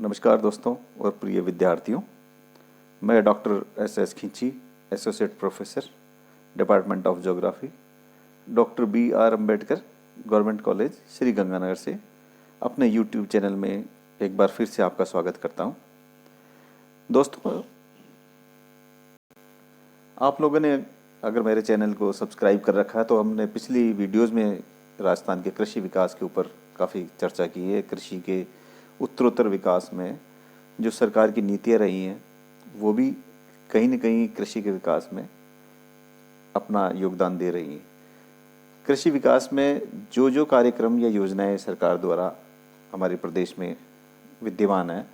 नमस्कार दोस्तों और प्रिय विद्यार्थियों। मैं डॉक्टर एस खिंची, associate professor, department of geography, doctor B.R. Ambedkar government college Shri Ganganagar से अपने यूट्यूब चैनल में एक बार फिर से आपका स्वागत करता हूं। दोस्तों, आप लोगों ने अगर मेरे चैनल को सब्सक्राइब कर रखा है तो हमने पिछली वीडियोज़ में राजस्थान के कृषि विकास के ऊपर काफ़ी चर्चा की है। कृषि के उत्तरोत्तर विकास में जो सरकार की नीतियाँ रही हैं वो भी कहीं न कहीं कृषि के विकास में अपना योगदान दे रही हैं। कृषि विकास में जो कार्यक्रम या योजनाएं सरकार द्वारा हमारे प्रदेश में विद्यमान है,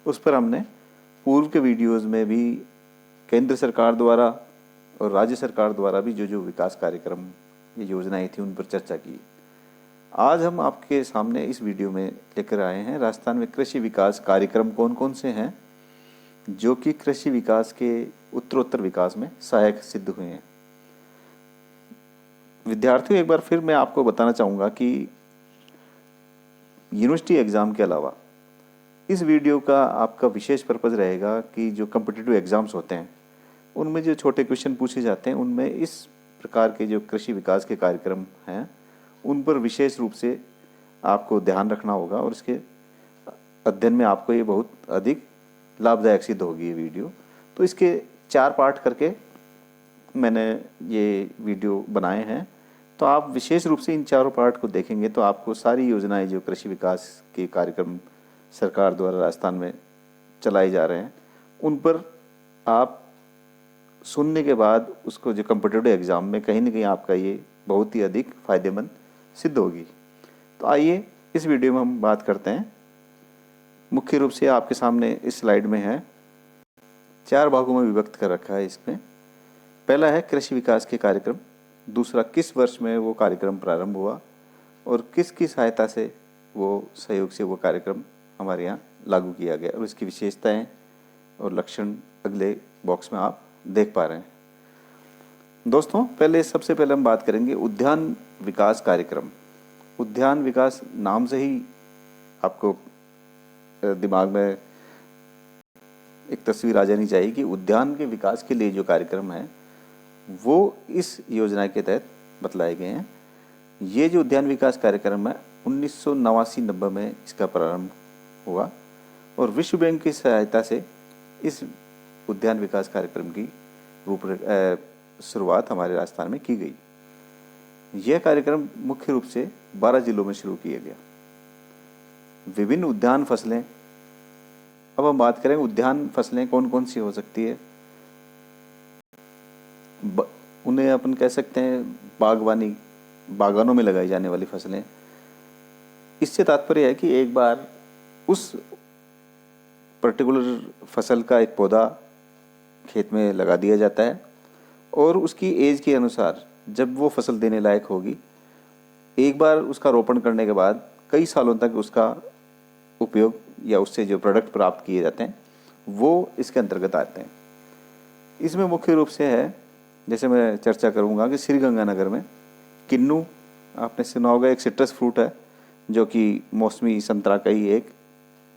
उस पर हमने पूर्व के वीडियोज़ में भी केंद्र सरकार द्वारा और राज्य सरकार द्वारा भी जो विकास कार्यक्रम या योजनाएं थी उन पर चर्चा की। आज हम आपके सामने इस वीडियो में लेकर आए हैं राजस्थान में कृषि विकास कार्यक्रम कौन कौन से हैं जो कि कृषि विकास के उत्तरोत्तर विकास में सहायक सिद्ध हुए हैं। विद्यार्थियों, एक बार फिर मैं आपको बताना चाहूँगा कि यूनिवर्सिटी एग्ज़ाम के अलावा इस वीडियो का आपका विशेष पर्पज़ रहेगा कि जो कॉम्पिटिटिव एग्ज़ाम्स होते हैं उनमें जो छोटे क्वेश्चन पूछे जाते हैं उनमें इस प्रकार के जो कृषि विकास के कार्यक्रम हैं उन पर विशेष रूप से आपको ध्यान रखना होगा और इसके अध्ययन में आपको ये बहुत अधिक लाभदायक सिद्ध होगी ये वीडियो। तो इसके 4 पार्ट करके मैंने ये वीडियो बनाए हैं, तो आप विशेष रूप से इन चारों पार्ट को देखेंगे तो आपको सारी योजनाएं जो कृषि विकास के कार्यक्रम सरकार द्वारा राजस्थान में चलाए जा रहे हैं उन पर आप सुनने के बाद उसको जो कॉम्पिटिटिव एग्ज़ाम में कहीं ना कहीं आपका ये बहुत ही अधिक फ़ायदेमंद सिद्ध होगी। तो आइए इस वीडियो में हम बात करते हैं। मुख्य रूप से आपके सामने इस स्लाइड में है 4 भागों में विभक्त कर रखा है। इसमें पहला है कृषि विकास के कार्यक्रम, दूसरा किस वर्ष में वो कार्यक्रम प्रारंभ हुआ और किसकी सहायता से वो सहयोग से वो कार्यक्रम हमारे यहाँ लागू किया गया और इसकी विशेषताएं और लक्षण अगले बॉक्स में आप देख पा रहे हैं। दोस्तों, सबसे पहले हम बात करेंगे उद्यान विकास कार्यक्रम। उद्यान विकास नाम से ही आपको दिमाग में एक तस्वीर आ जानी चाहिए कि उद्यान के विकास के लिए जो कार्यक्रम है वो इस योजना के तहत बतलाए गए हैं। ये जो उद्यान विकास कार्यक्रम है 1989-90 में इसका प्रारंभ हुआ और विश्व बैंक की सहायता से इस उद्यान विकास कार्यक्रम की शुरुआत हमारे राजस्थान में की गई। यह कार्यक्रम मुख्य रूप से 12 जिलों में शुरू किया गया। विभिन्न उद्यान फसलें, अब हम बात करें उद्यान फसलें कौन कौन सी हो सकती है। उन्हें अपन कह सकते हैं बागवानी, बागानों में लगाई जाने वाली फसलें। इससे तात्पर्य है कि एक बार उस पर्टिकुलर फसल का एक पौधा खेत में लगा दिया जाता है और उसकी एज के अनुसार जब वो फसल देने लायक होगी, एक बार उसका रोपण करने के बाद कई सालों तक उसका उपयोग या उससे जो प्रोडक्ट प्राप्त किए जाते हैं वो इसके अंतर्गत आते हैं। इसमें मुख्य रूप से है, जैसे मैं चर्चा करूंगा कि श्री गंगानगर में किन्नू, आपने सुना होगा, एक सिट्रस फ्रूट है जो कि मौसमी संतरा का ही एक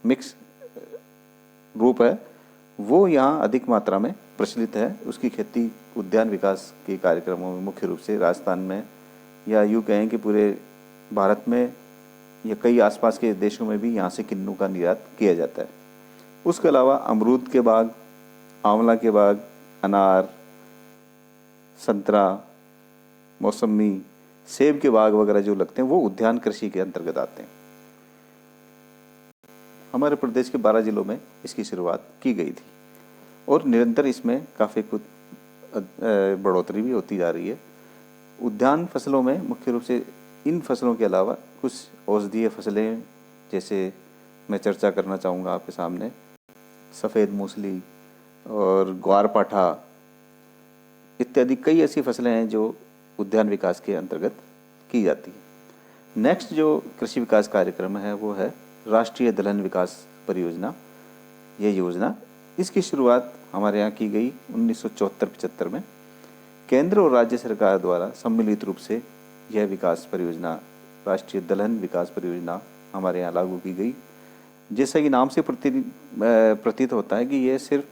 मिक्स रूप है, वो यहाँ अधिक मात्रा में प्रचलित है। उसकी खेती उद्यान विकास के कार्यक्रमों में मुख्य रूप से राजस्थान में या यूँ कहें कि पूरे भारत में या कई आसपास के देशों में भी यहाँ से किन्नू का निर्यात किया जाता है। उसके अलावा अमरूद के बाग, आंवला के बाग, अनार, संतरा, मौसमी, सेब के बाग वगैरह जो लगते हैं वो उद्यान कृषि के अंतर्गत आते हैं। हमारे प्रदेश के 12 जिलों में इसकी शुरुआत की गई थी और निरंतर इसमें काफ़ी कुछ बढ़ोतरी भी होती जा रही है। उद्यान फसलों में मुख्य रूप से इन फसलों के अलावा कुछ औषधीय फसलें, जैसे मैं चर्चा करना चाहूँगा आपके सामने सफ़ेद मूसली और ग्वारपाठा इत्यादि कई ऐसी फसलें हैं जो उद्यान विकास के अंतर्गत की जाती है। नेक्स्ट जो कृषि विकास कार्यक्रम है वो है राष्ट्रीय दलहन विकास परियोजना। ये योजना, इसकी शुरुआत हमारे यहाँ की गई 1974-75 में। केंद्र और राज्य सरकार द्वारा सम्मिलित रूप से यह विकास परियोजना, राष्ट्रीय दलहन विकास परियोजना हमारे यहाँ लागू की गई। जैसा कि नाम से प्रतीत होता है कि यह सिर्फ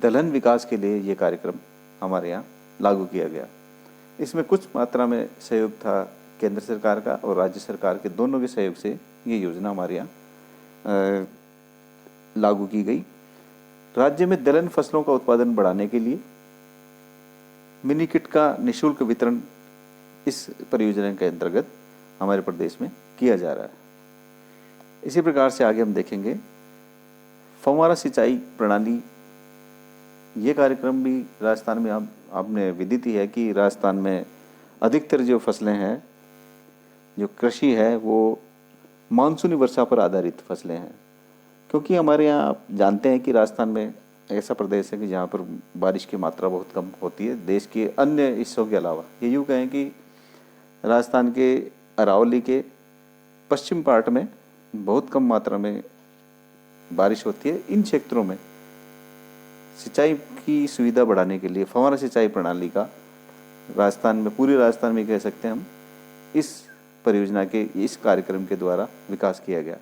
दलहन विकास के लिए ये कार्यक्रम हमारे यहाँ लागू किया गया। इसमें कुछ मात्रा में सहयोग था केंद्र सरकार का और राज्य सरकार के दोनों के सहयोग से ये योजना हमारे यहाँ लागू की गई। राज्य में दलहन फसलों का उत्पादन बढ़ाने के लिए मिनी किट का निःशुल्क वितरण इस परियोजना के अंतर्गत हमारे प्रदेश में किया जा रहा है। इसी प्रकार से आगे हम देखेंगे फव्वारा सिंचाई प्रणाली। ये कार्यक्रम भी राजस्थान में आपने विदित ही है कि राजस्थान में अधिकतर जो फसलें हैं, जो कृषि है, वो मानसूनी वर्षा पर आधारित फसलें हैं। क्योंकि हमारे यहाँ आप जानते हैं कि राजस्थान में ऐसा प्रदेश है कि जहाँ पर बारिश की मात्रा बहुत कम होती है देश के अन्य हिस्सों के अलावा। ये यूँ कहें कि राजस्थान के अरावली के पश्चिम पार्ट में बहुत कम मात्रा में बारिश होती है। इन क्षेत्रों में सिंचाई की सुविधा बढ़ाने के लिए फव्वारा सिंचाई प्रणाली का राजस्थान में, पूरे राजस्थान में कह सकते हैं हम, इस परियोजना के, इस कार्यक्रम के द्वारा विकास किया गया।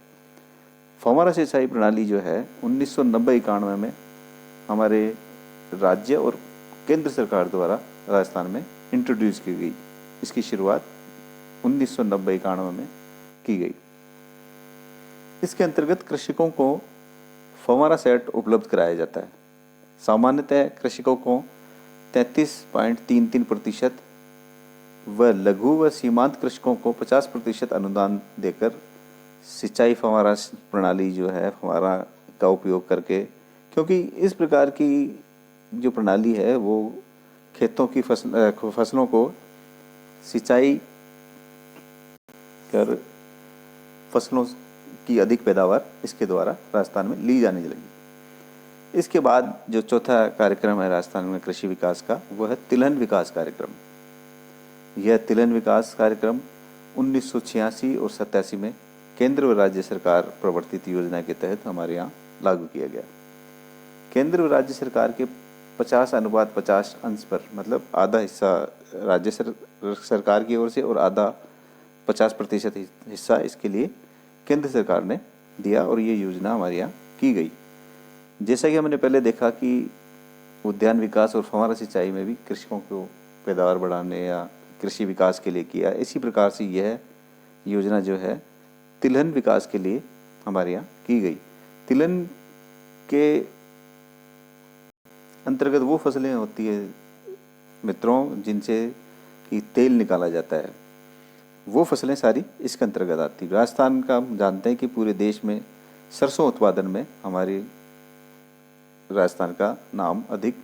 फव्वारा सिंचाई प्रणाली जो है 1990-91 में हमारे राज्य और केंद्र सरकार द्वारा राजस्थान में इंट्रोड्यूस की गई। इसकी शुरुआत 1990-91 में की गई। इसके अंतर्गत कृषकों को फव्वारा सेट उपलब्ध कराया जाता है। सामान्यतः कृषकों को 33.33% व लघु व सीमांत कृषकों को 50% अनुदान देकर सिंचाई फव्वारा प्रणाली जो है, फव्वारा का उपयोग करके, क्योंकि इस प्रकार की जो प्रणाली है वो खेतों की फसलों को सिंचाई कर फसलों की अधिक पैदावार इसके द्वारा राजस्थान में ली जाने लगी। इसके बाद जो चौथा कार्यक्रम है राजस्थान में कृषि विकास का, वो है तिलहन विकास कार्यक्रम। यह तिलहन विकास कार्यक्रम 1986 और 87 में केंद्र और राज्य सरकार प्रवर्तित योजना के तहत हमारे यहाँ लागू किया गया। केंद्र और राज्य सरकार के 50:50 अंश पर, मतलब आधा हिस्सा राज्य सरकार की ओर से और आधा 50% हिस्सा इसके लिए केंद्र सरकार ने दिया और ये योजना हमारे यहाँ की गई। जैसा कि हमने पहले देखा कि उद्यान विकास और फव्वारा सिंचाई में भी कृषकों को पैदावार बढ़ाने या कृषि विकास के लिए किया, इसी प्रकार से यह योजना जो है तिलहन विकास के लिए हमारे यहाँ की गई। तिलहन के अंतर्गत वो फसलें होती है मित्रों जिनसे कि तेल निकाला जाता है, वो फसलें सारी इसके अंतर्गत आती है। राजस्थान का हम जानते हैं कि पूरे देश में सरसों उत्पादन में हमारी राजस्थान का नाम अधिक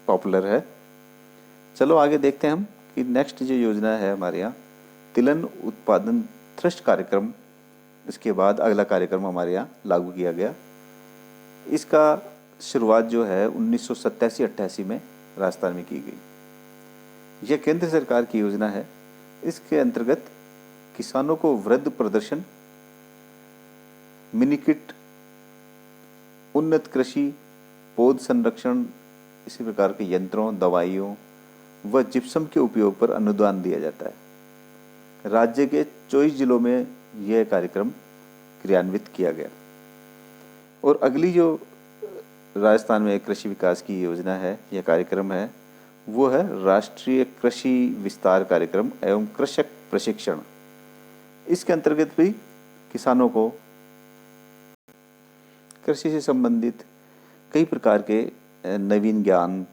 पॉपुलर है। चलो आगे देखते हैं हम कि नेक्स्ट जो योजना है हमारे यहाँ तिलहन उत्पादन थ्रस्ट कार्यक्रम। इसके बाद अगला कार्यक्रम हमारे यहाँ लागू किया गया। इसका शुरुआत जो है 1987-88 में राजस्थान में की गई। यह केंद्र सरकार की योजना है। इसके अंतर्गत किसानों को वृद्ध प्रदर्शन, मिनी किट, उन्नत कृषि, पौध संरक्षण, इसी प्रकार के यंत्रों, दवाइयों व जिप्सम के उपयोग पर अनुदान दिया जाता है। राज्य के 24 जिलों में यह कार्यक्रम क्रियान्वित किया गया। और अगली जो राजस्थान में कृषि विकास की योजना है, यह कार्यक्रम है, वो है राष्ट्रीय कृषि विस्तार कार्यक्रम एवं कृषक प्रशिक्षण। इसके अंतर्गत भी किसानों को कृषि से संबंधित कई प्रकार के नवीन ज्ञान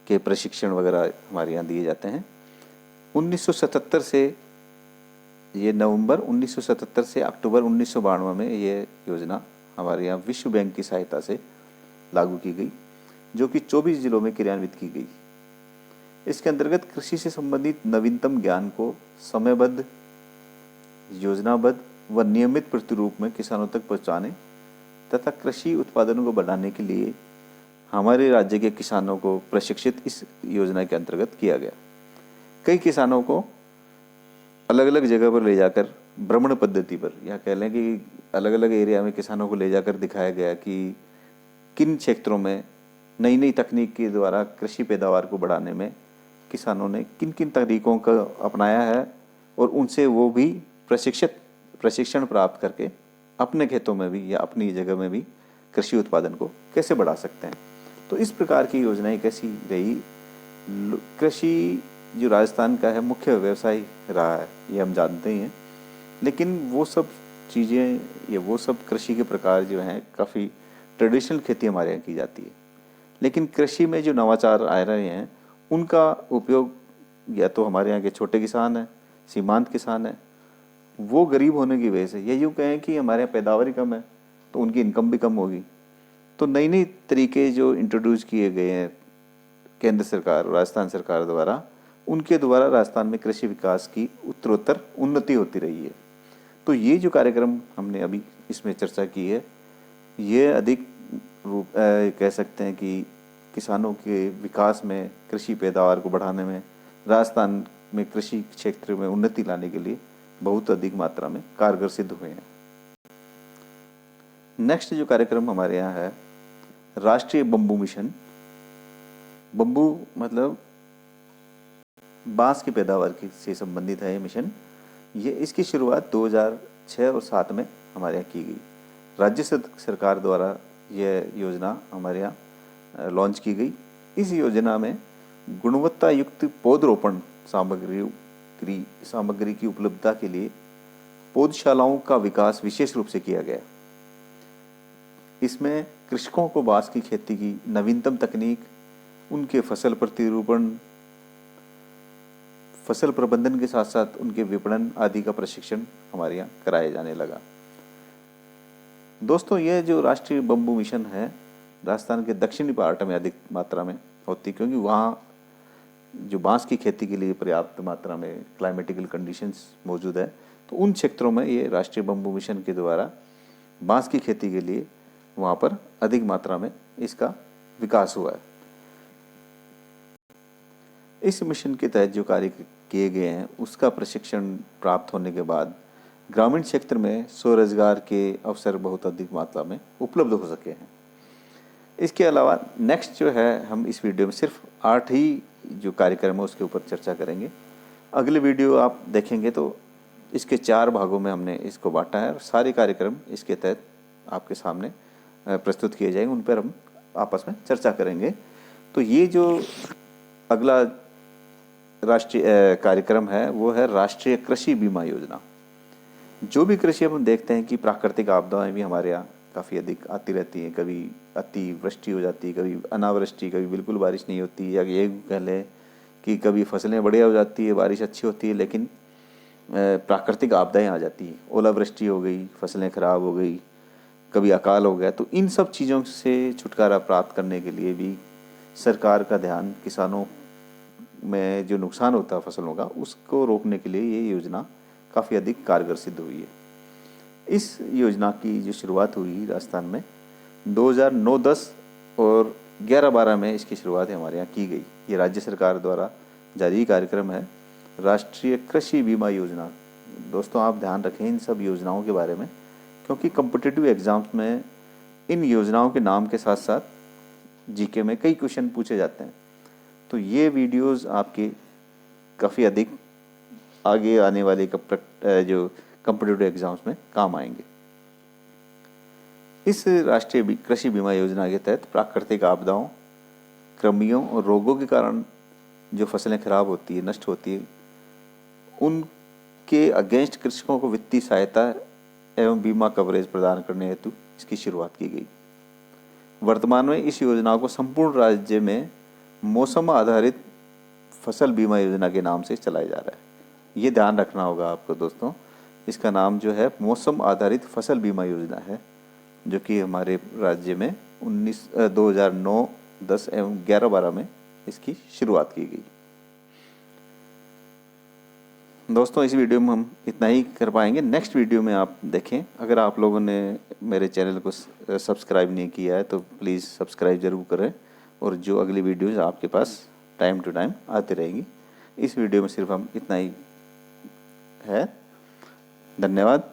के प्रशिक्षण वगैरह हमारे यहाँ दिए जाते हैं। 1977 से ये नवंबर 1977 से अक्टूबर 1992 में ये योजना हमारे यहाँ विश्व बैंक की सहायता से लागू की गई, जो कि 24 जिलों में क्रियान्वित की गई। इसके अंतर्गत कृषि से संबंधित नवीनतम ज्ञान को समयबद्ध, योजनाबद्ध व नियमित प्रतिरूप में किसानों तक पहुंचाने तथा कृषि उत्पादनों को बढ़ाने के लिए हमारे राज्य के किसानों को प्रशिक्षित इस योजना के अंतर्गत किया गया। कई किसानों को अलग अलग जगह पर ले जाकर भ्रमण पद्धति पर, या कह लें कि अलग अलग एरिया में किसानों को ले जाकर दिखाया गया कि किन क्षेत्रों में नई नई तकनीक के द्वारा कृषि पैदावार को बढ़ाने में किसानों ने किन किन तरीकों का अपनाया है और उनसे वो भी प्रशिक्षण प्राप्त करके अपने खेतों में भी या अपनी जगह में भी कृषि उत्पादन को कैसे बढ़ा सकते हैं। तो इस प्रकार की योजनाएं कैसी रही। कृषि जो राजस्थान का है मुख्य व्यवसाय रहा है, ये हम जानते ही हैं, लेकिन वो सब चीज़ें या वो सब कृषि के प्रकार जो हैं काफ़ी ट्रेडिशनल खेती हमारे यहाँ की जाती है। लेकिन कृषि में जो नवाचार आ रहे हैं उनका उपयोग या तो हमारे यहाँ के छोटे किसान हैं, सीमांत किसान हैं, वो गरीब होने की वजह से, या यूँ कहें कि हमारे यहाँ पैदावार ही कम है तो उनकी इनकम भी कम होगी। तो नई नई तरीके जो इंट्रोड्यूस किए गए हैं केंद्र सरकार, राजस्थान सरकार द्वारा, उनके द्वारा राजस्थान में कृषि विकास की उत्तरोत्तर उन्नति होती रही है। तो ये जो कार्यक्रम हमने अभी इसमें चर्चा की है, ये अधिक कह सकते हैं कि किसानों के विकास में, कृषि पैदावार को बढ़ाने में, राजस्थान में कृषि क्षेत्र में उन्नति लाने के लिए बहुत अधिक मात्रा में कारगर सिद्ध हुए हैं। नेक्स्ट जो कार्यक्रम हमारे यहाँ है, राष्ट्रीय बम्बू मिशन। बम्बू मतलब बांस की पैदावार की से संबंधित है ये मिशन। ये इसकी शुरुआत 2006 और 7 में हमारे यहाँ की गई। राज्य सरकार द्वारा यह योजना हमारे यहाँ लॉन्च की गई। इस योजना में गुणवत्ता युक्त पौधरोपण सामग्री की उपलब्धता के लिए पौधशालाओं का विकास विशेष रूप से किया गया। इसमें कृषकों को बांस की खेती की नवीनतम तकनीक, उनके फसल प्रतिरूपण, फसल प्रबंधन के साथ साथ उनके विपणन आदि का प्रशिक्षण हमारे यहाँ कराया जाने लगा। दोस्तों, यह जो राष्ट्रीय बम्बू मिशन है राजस्थान के दक्षिणी पार्ट में अधिक मात्रा में होती, क्योंकि वहाँ जो बांस की खेती के लिए पर्याप्त मात्रा में क्लाइमेटिकल कंडीशंस मौजूद है। तो उन क्षेत्रों में ये राष्ट्रीय बम्बू मिशन के द्वारा बांस की खेती के लिए वहाँ पर अधिक मात्रा में इसका विकास हुआ है। इस मिशन के तहत जो कार्य किए गए हैं उसका प्रशिक्षण प्राप्त होने के बाद ग्रामीण क्षेत्र में स्वरोजगार के अवसर बहुत अधिक मात्रा में उपलब्ध हो सके हैं। इसके अलावा नेक्स्ट जो है, हम इस वीडियो में सिर्फ 8 ही जो कार्यक्रम है उसके ऊपर चर्चा करेंगे। अगले वीडियो आप देखेंगे तो इसके 4 भागों में हमने इसको बांटा है और सारे कार्यक्रम इसके तहत आपके सामने प्रस्तुत किए जाएंगे, उन पर हम आपस में चर्चा करेंगे। तो ये जो अगला राष्ट्रीय कार्यक्रम है वो है राष्ट्रीय कृषि बीमा योजना। जो भी कृषि हम देखते हैं कि प्राकृतिक आपदाएं भी हमारे यहाँ काफ़ी अधिक आती रहती हैं, कभी अति वृष्टि हो जाती है, कभी अनावृष्टि, कभी बिल्कुल बारिश नहीं होती, या ये कह लें कि कभी फसलें बढ़िया हो जाती है, बारिश अच्छी होती है, लेकिन प्राकृतिक आपदाएं आ जाती हैं, ओलावृष्टि हो गई, फसलें खराब हो गई, कभी अकाल हो गया। तो इन सब चीज़ों से छुटकारा प्राप्त करने के लिए भी सरकार का ध्यान किसानों में जो नुकसान होता है फसलों का, उसको रोकने के लिए ये योजना काफ़ी अधिक कारगर सिद्ध हुई है। इस योजना की जो शुरुआत हुई राजस्थान में 2009-10 और 11-12 में इसकी शुरुआत हमारे यहाँ की गई। ये राज्य सरकार द्वारा जारी कार्यक्रम है, राष्ट्रीय कृषि बीमा योजना। दोस्तों, आप ध्यान रखें इन सब योजनाओं के बारे में, क्योंकि कॉम्पिटिटिव एग्जाम्स में इन योजनाओं के नाम के साथ साथ जीके में कई क्वेश्चन पूछे जाते हैं। तो ये वीडियोस आपके काफ़ी अधिक आगे आने वाले जो कॉम्पिटिटिव एग्जाम्स में काम आएंगे। इस राष्ट्रीय कृषि बीमा योजना के तहत प्राकृतिक आपदाओं, कृमियों और रोगों के कारण जो फसलें खराब होती है, नष्ट होती है, उनके अगेंस्ट कृषकों को वित्तीय सहायता एवं बीमा कवरेज प्रदान करने हेतु इसकी शुरुआत की गई। वर्तमान में इस योजना को संपूर्ण राज्य में मौसम आधारित फसल बीमा योजना के नाम से चलाया जा रहा है। ये ध्यान रखना होगा आपको दोस्तों, इसका नाम जो है मौसम आधारित फसल बीमा योजना है, जो कि हमारे राज्य में 2009, 10 एवं 11-12 में इसकी शुरुआत की गई। दोस्तों, इस वीडियो में हम इतना ही कर पाएंगे। नेक्स्ट वीडियो में आप देखें, अगर आप लोगों ने मेरे चैनल को सब्सक्राइब नहीं किया है तो प्लीज़ सब्सक्राइब ज़रूर करें, और जो अगली वीडियोज़ आपके पास टाइम टू टाइम आती रहेंगी। इस वीडियो में सिर्फ हम इतना ही है। धन्यवाद।